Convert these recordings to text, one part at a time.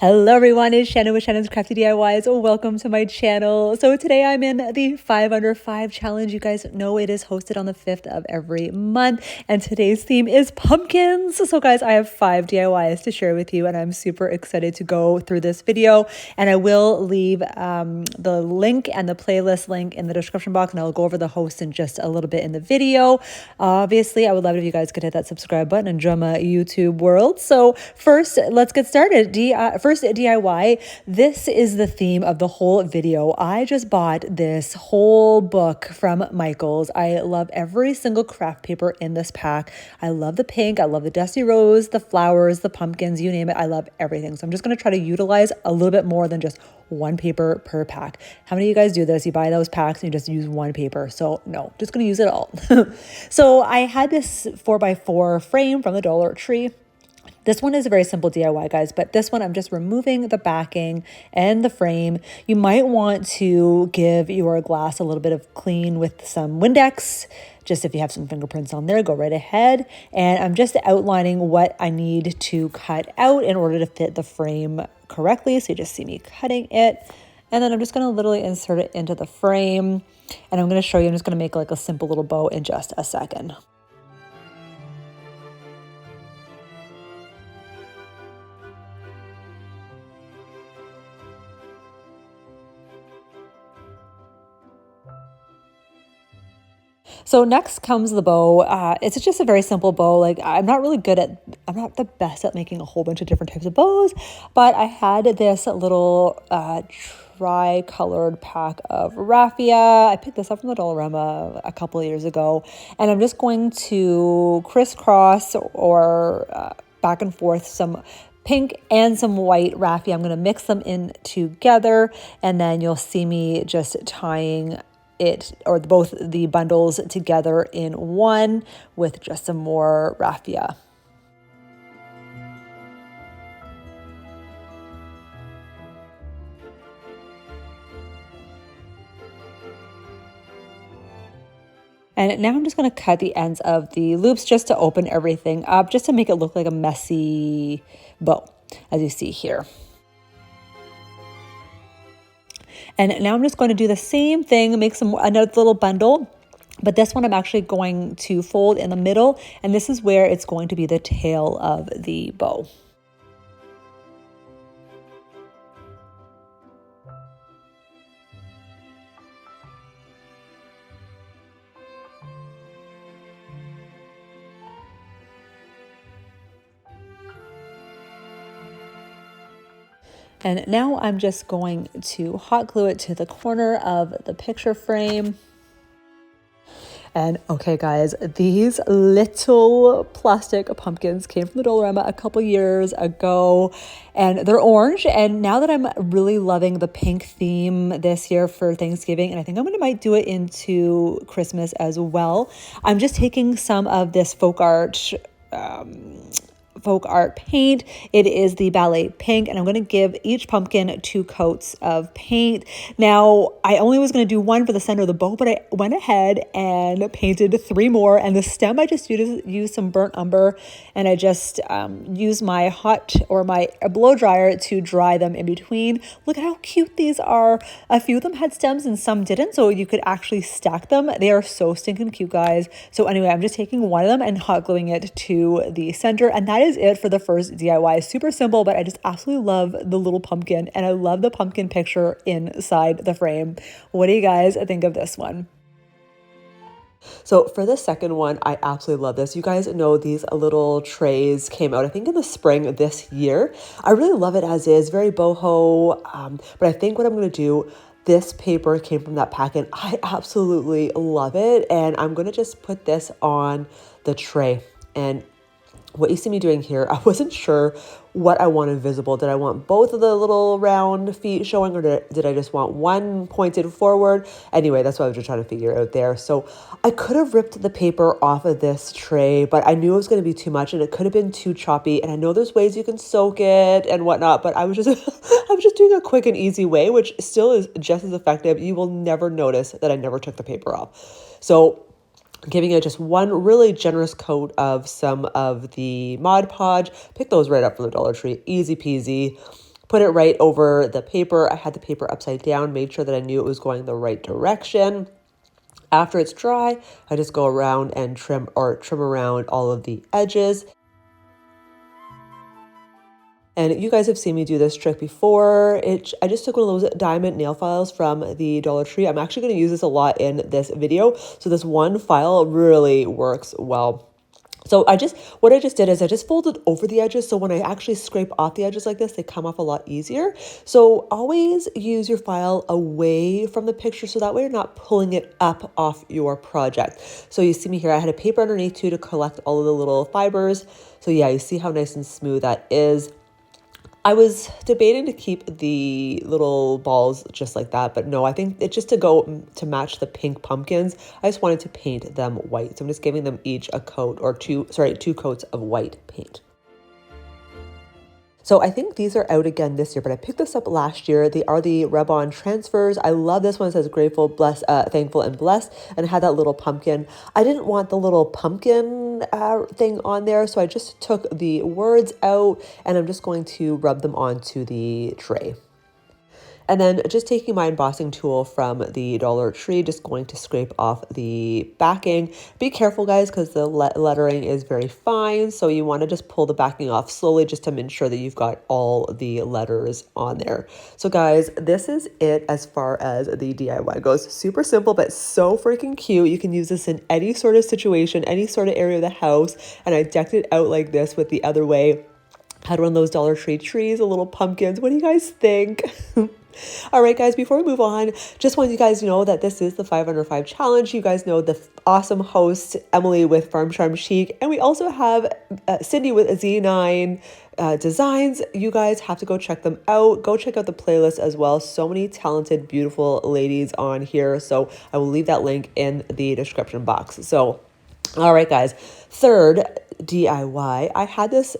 Hello everyone, it's Shannon with Shannon's Crafty DIYs. Welcome to my channel. So today I'm in the 5 Under 5 challenge. You guys know it is hosted on the 5th of every month, and today's theme is pumpkins. So guys, I have 5 DIYs to share with you, and I'm super excited to go through this video. And I will leave the link and the playlist link in the description box, and I'll go over the host in just a little bit in the video. Obviously, I would love it if you guys could hit that subscribe button and join my YouTube world. So first, let's get started. First DIY, this is the theme of the whole video. I just bought this whole book from Michaels. I love every single craft paper in this pack. I love the pink, I love the dusty rose, the flowers, the pumpkins, you name it. I love everything. So I'm just going to try to utilize a little bit more than just one paper per pack. How many of you guys do this? You buy those packs and you just use one paper. So no, just going to use it all. So I had this 4x4 frame from the Dollar Tree. This one is a very simple DIY, guys, but this one I'm just removing the backing and the frame. You might want to give your glass a little bit of clean with some Windex. Just if you have some fingerprints on there, go right ahead. And I'm just outlining what I need to cut out in order to fit the frame correctly. So you just see me cutting it. And then I'm just going to literally insert it into the frame. And I'm going to show you, I'm just going to make like a simple little bow in just a second. So next comes the bow. It's just a very simple bow. Like I'm not the best at making a whole bunch of different types of bows, but I had this little tri-colored pack of raffia. I picked this up from the Dollarama a couple of years ago, and I'm just going to crisscross or back and forth some pink and some white raffia. I'm going to mix them in together, and then you'll see me just tying it or both the bundles together in one with just some more raffia. And now I'm just going to cut the ends of the loops just to open everything up, just to make it look like a messy bow, as you see here. And now I'm just going to do the same thing, make another little bundle, but this one I'm actually going to fold in the middle, and this is where it's going to be the tail of the bow. And now I'm just going to hot glue it to the corner of the picture frame. And okay, guys, these little plastic pumpkins came from the Dollarama a couple years ago, and they're orange. And now that I'm really loving the pink theme this year for Thanksgiving, and I think might do it into Christmas as well, I'm just taking some of this folk art paint. It is the Ballet Pink, and I'm going to give each pumpkin 2 coats of paint. Now, I only was going to do one for the center of the bow, but I went ahead and painted 3 more, and the stem I just used some burnt umber, and I just used my my blow dryer to dry them in between. Look at how cute these are. A few of them had stems and some didn't, so you could actually stack them. They are so stinking cute, guys. So anyway, I'm just taking one of them and hot gluing it to the center, and that is it for the first DIY. Super simple, but I just absolutely love the little pumpkin, and I love the pumpkin picture inside the frame. What do you guys think of this one? So for the second one, I absolutely love this. You guys know these little trays came out, I think, in the spring of this year. I really love it as is, very boho, but I think what I'm going to do, this paper came from that packet. I absolutely love it, and I'm going to just put this on the tray. And what you see me doing here, I wasn't sure what I wanted visible. Did I want both of the little round feet showing, or did I just want one pointed forward? Anyway, that's what I was just trying to figure out there. So I could have ripped the paper off of this tray, but I knew it was going to be too much, and it could have been too choppy. And I know there's ways you can soak it and whatnot, but I was just I was just doing a quick and easy way, which still is just as effective. You will never notice that I never took the paper off. So giving it just one really generous coat of some of the Mod Podge. Pick those right up from the Dollar Tree. Easy peasy. Put it right over the paper. I had the paper upside down, made sure that I knew it was going the right direction. After it's dry, I just go around and trim around all of the edges. And you guys have seen me do this trick before. I just took one of those diamond nail files from the Dollar Tree. I'm actually going to use this a lot in this video. So this one file really works well. So what I just did is I just folded over the edges. So when I actually scrape off the edges like this, they come off a lot easier. So always use your file away from the picture. So that way you're not pulling it up off your project. So you see me here, I had a paper underneath too to collect all of the little fibers. So yeah, you see how nice and smooth that is. I was debating to keep the little balls just like that, but no, I think it's just to match the pink pumpkins. I just wanted to paint them white. So I'm just giving them each a coat or two coats of white paint. So I think these are out again this year, but I picked this up last year. They are the Reb-On transfers. I love this one. It says grateful, blessed, thankful, and blessed, and it had that little pumpkin. I didn't want the little pumpkin thing on there, so I just took the words out, and I'm just going to rub them onto the tray. And then just taking my embossing tool from the Dollar Tree, just going to scrape off the backing. Be careful, guys, because the lettering is very fine. So you want to just pull the backing off slowly just to ensure that you've got all the letters on there. So guys, this is it as far as the DIY goes. Super simple, but so freaking cute. You can use this in any sort of situation, any sort of area of the house. And I decked it out like this with the other way. Had one of those Dollar Tree trees, the little pumpkins. What do you guys think? All right, guys, before we move on, just want you guys to know that this is the 5 Under 5 challenge. You guys know the awesome host, Emily with Farm Charm Chic. And we also have Cindy with Z9 Designs. You guys have to go check them out. Go check out the playlist as well. So many talented, beautiful ladies on here. So I will leave that link in the description box. So, all right, guys. Third DIY, I had this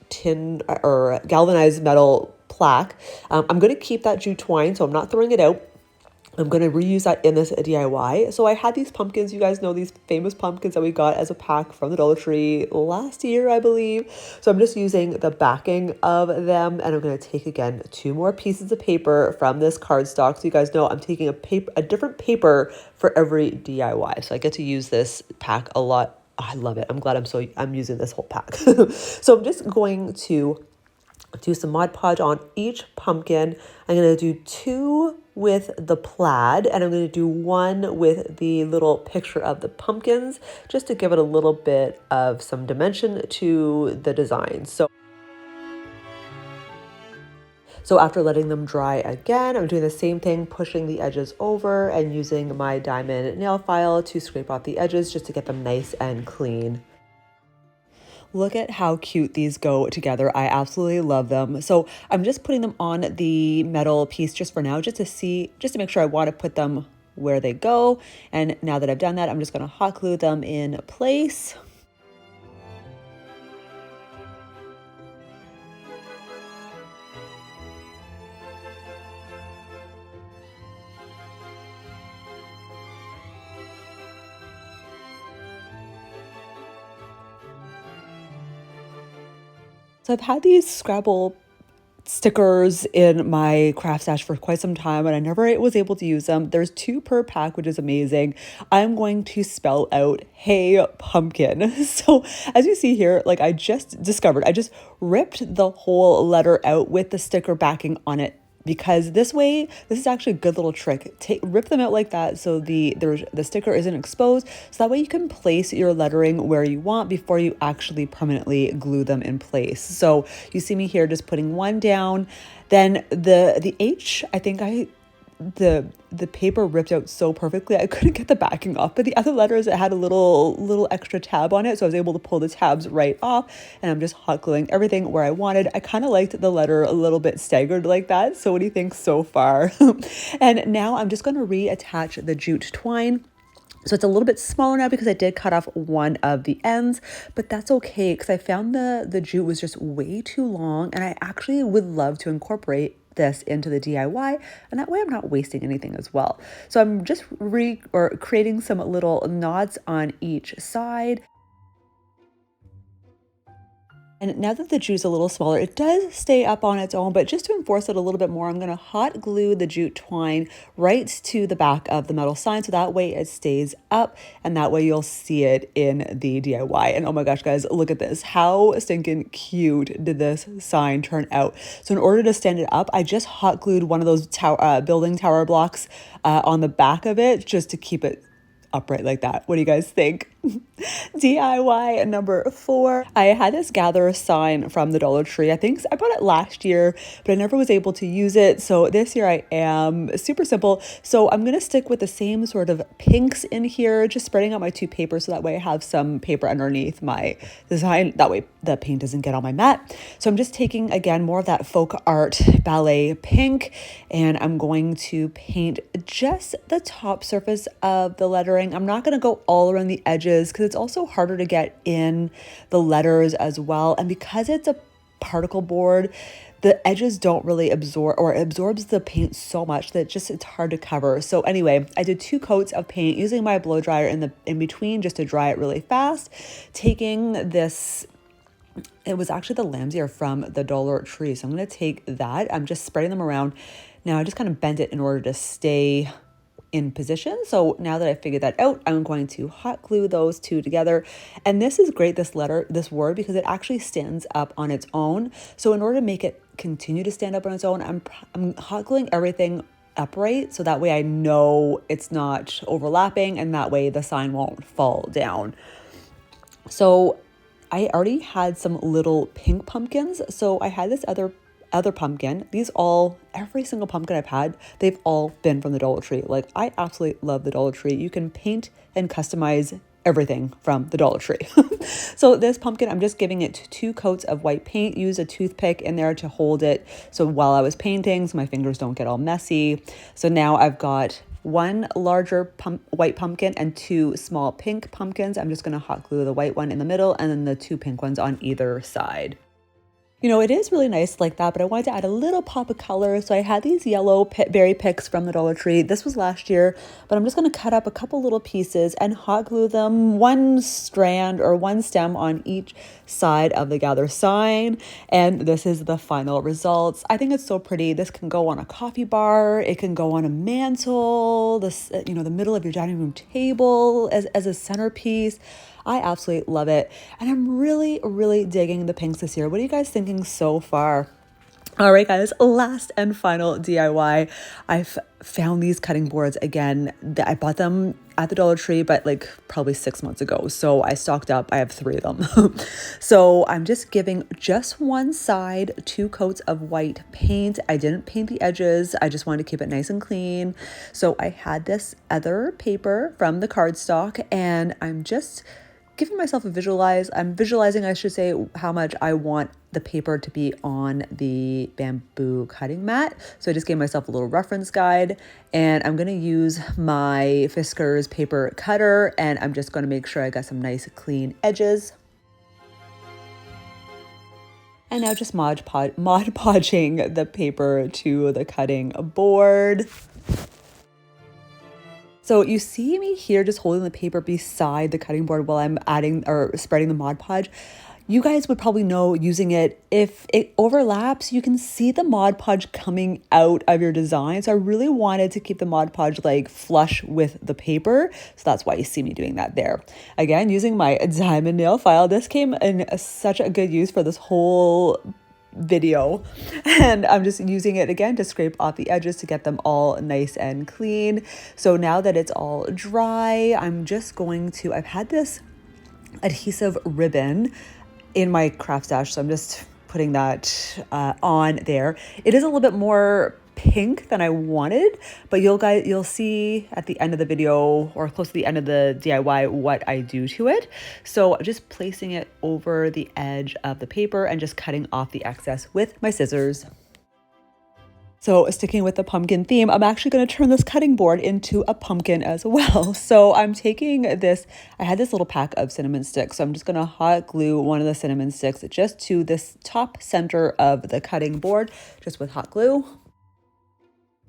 tin or galvanized metal plaque. I'm going to keep that jute twine, so I'm not throwing it out. I'm going to reuse that in this DIY. So I had these pumpkins. You guys know these famous pumpkins that we got as a pack from the Dollar Tree last year, I believe. So I'm just using the backing of them, and I'm going to take again 2 more pieces of paper from this cardstock. So you guys know I'm taking a different paper for every DIY. So I get to use this pack a lot. I love it. I'm glad I'm using this whole pack. So I'm just going to do some Mod Podge on each pumpkin. I'm going to do 2 with the plaid, and I'm going to do 1 with the little picture of the pumpkins, just to give it a little bit of some dimension to the design. So after letting them dry again, I'm doing the same thing, pushing the edges over and using my diamond nail file to scrape off the edges just to get them nice and clean. Look at how cute these go together. I absolutely love them. So I'm just putting them on the metal piece just for now, just to make sure I want to put them where they go. And now that I've done that, I'm just going to hot glue them in place. So I've had these Scrabble stickers in my craft stash for quite some time, and I never was able to use them. There's 2 per pack, which is amazing. I'm going to spell out "Hey Pumpkin." So as you see here, like I just ripped the whole letter out with the sticker backing on it, because this is actually a good little trick. Rip them out like that so the sticker isn't exposed, so that way you can place your lettering where you want before you actually permanently glue them in place. So you see me here just putting 1 down. Then the H, I think the paper ripped out so perfectly I couldn't get the backing off, but the other letters, it had a little extra tab on it, so I was able to pull the tabs right off, and I'm just hot gluing everything where I wanted. I kind of liked the letter a little bit staggered like that. So what do you think so far? And now I'm just going to reattach the jute twine. So it's a little bit smaller now because I did cut off one of the ends, but that's okay because I found the jute was just way too long, and I actually would love to incorporate this into the DIY, and that way I'm not wasting anything as well. So I'm just creating some little knots on each side. And now that the jute's a little smaller, it does stay up on its own, but just to enforce it a little bit more, I'm gonna hot glue the jute twine right to the back of the metal sign so that way it stays up and that way you'll see it in the DIY. And oh my gosh, guys, look at this. How stinking cute did this sign turn out? So in order to stand it up, I just hot glued one of those building tower blocks on the back of it just to keep it upright like that. What do you guys think? DIY number 4. I had this gather sign from the Dollar Tree. I think I bought it last year, but I never was able to use it. So this year I am. Super simple. So I'm going to stick with the same sort of pinks in here, just spreading out my 2 papers so that way I have some paper underneath my design. That way the paint doesn't get on my mat. So I'm just taking, again, more of that folk art ballet pink, and I'm going to paint just the top surface of the lettering. I'm not going to go all around the edges because it's also harder to get in the letters as well. And because it's a particle board, the edges don't really absorb, or it absorbs the paint so much that it's hard to cover. So anyway, I did 2 coats of paint using my blow dryer in between just to dry it really fast. Taking this, it was actually the lamb's ear from the Dollar Tree. So I'm going to take that. I'm just spreading them around. Now I just kind of bent it in order to stay in position. So now that I figured that out, I'm going to hot glue those 2 together. And this is great, this word, because it actually stands up on its own. So in order to make it continue to stand up on its own, I'm hot gluing everything upright so that way I know it's not overlapping and that way the sign won't fall down. So I already had some little pink pumpkins. So I had this other pumpkin. Every single pumpkin I've had, they've all been from the Dollar Tree. Like, I absolutely love the Dollar Tree. You can paint and customize everything from the Dollar Tree. So this pumpkin, I'm just giving it 2 coats of white paint. Use a toothpick in there to hold it. So while I was painting, so my fingers don't get all messy. So now I've got 1 larger white pumpkin and 2 small pink pumpkins. I'm just going to hot glue the white one in the middle and then the 2 pink ones on either side. You know, it is really nice like that, but I wanted to add a little pop of color. So I had these yellow berry picks from the Dollar Tree. This was last year, but I'm just going to cut up a couple little pieces and hot glue them 1 strand or 1 stem on each side of the gather sign. And this is the final results. I think it's so pretty. This can go on a coffee bar. It can go on a mantle, the middle of your dining room table as a centerpiece. I absolutely love it. And I'm really, really digging the pinks this year. What are you guys thinking so far? All right, guys, last and final DIY. I've found these cutting boards again. I bought them at the Dollar Tree, but like probably 6 months ago. So I stocked up. I have 3 of them. So I'm just giving just 1 side 2 coats of white paint. I didn't paint the edges. I just wanted to keep it nice and clean. So I had this other paper from the cardstock, and I'm just giving myself a visualize. I'm visualizing, I should say, how much I want the paper to be on the bamboo cutting mat. So I just gave myself a little reference guide, and I'm going to use my Fiskars paper cutter, and I'm just going to make sure I got some nice clean edges. And now just Mod Podging the paper to the cutting board. So you see me here just holding the paper beside the cutting board while I'm adding or spreading the Mod Podge. You guys would probably know using it. If it overlaps, you can see the Mod Podge coming out of your design. So I really wanted to keep the Mod Podge like flush with the paper. So that's why you see me doing that there. Again, using my diamond nail file. This came in such a good use for this whole video, and I'm just using it again to scrape off the edges to get them all nice and clean. So now that it's all dry, I'm just going to, I've had this adhesive ribbon in my craft stash, so I'm just putting that on there. It is a little bit more pink than I wanted, but you'll see at the end of the video or close to the end of the DIY what I do to it. So I'm just placing it over the edge of the paper and just cutting off the excess with my scissors. So sticking with the pumpkin theme, I'm actually going to turn this cutting board into a pumpkin as well. So I'm taking this, I had this little pack of cinnamon sticks. So I'm just going to hot glue one of the cinnamon sticks just to this top center of the cutting board, just with hot glue.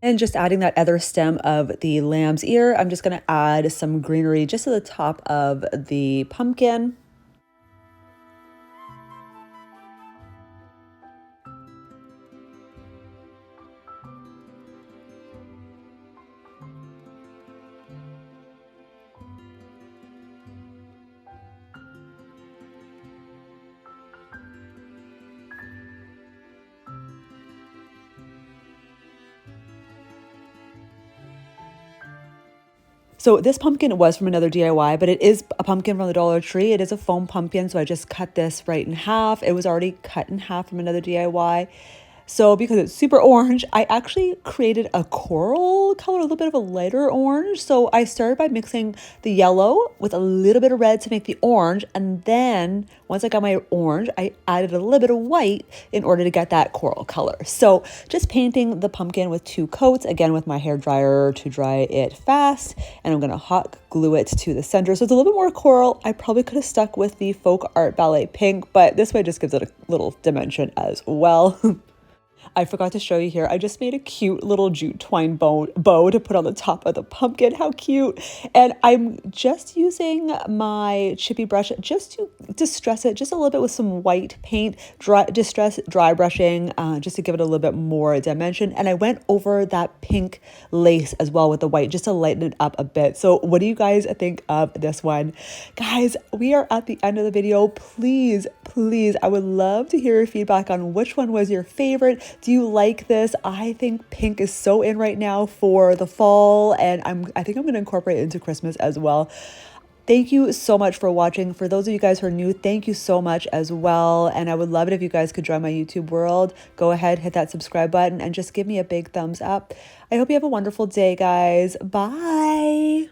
And just adding that other stem of the lamb's ear, I'm just going to add some greenery just to the top of the pumpkin. So this pumpkin was from another DIY, but it is a pumpkin from the Dollar Tree. It is a foam pumpkin, so I just cut this right in half. It was already cut in half from another DIY. So because it's super orange, I actually created a coral color, a little bit of a lighter orange. So I started by mixing the yellow with a little bit of red to make the orange. And then once I got my orange, I added a little bit of white in order to get that coral color. So just painting the pumpkin with 2 coats, again with my hair dryer to dry it fast. And I'm gonna hot glue it to the center. So it's a little bit more coral. I probably could have stuck with the Folk Art Ballet pink, but this way just gives it a little dimension as well. I forgot to show you here. I just made a cute little jute twine bow to put on the top of the pumpkin. How cute. And I'm just using my chippy brush just to distress it just a little bit with some white paint, dry brushing, just to give it a little bit more dimension. And I went over that pink lace as well with the white just to lighten it up a bit. So what do you guys think of this one? Guys, we are at the end of the video. Please, I would love to hear your feedback on which one was your favorite. Do you like this? I think pink is so in right now for the fall, and I think I'm going to incorporate it into Christmas as well. Thank you so much for watching. For those of you guys who are new, thank you so much as well. And I would love it if you guys could join my YouTube world. Go ahead, hit that subscribe button, and just give me a big thumbs up. I hope you have a wonderful day, guys. Bye.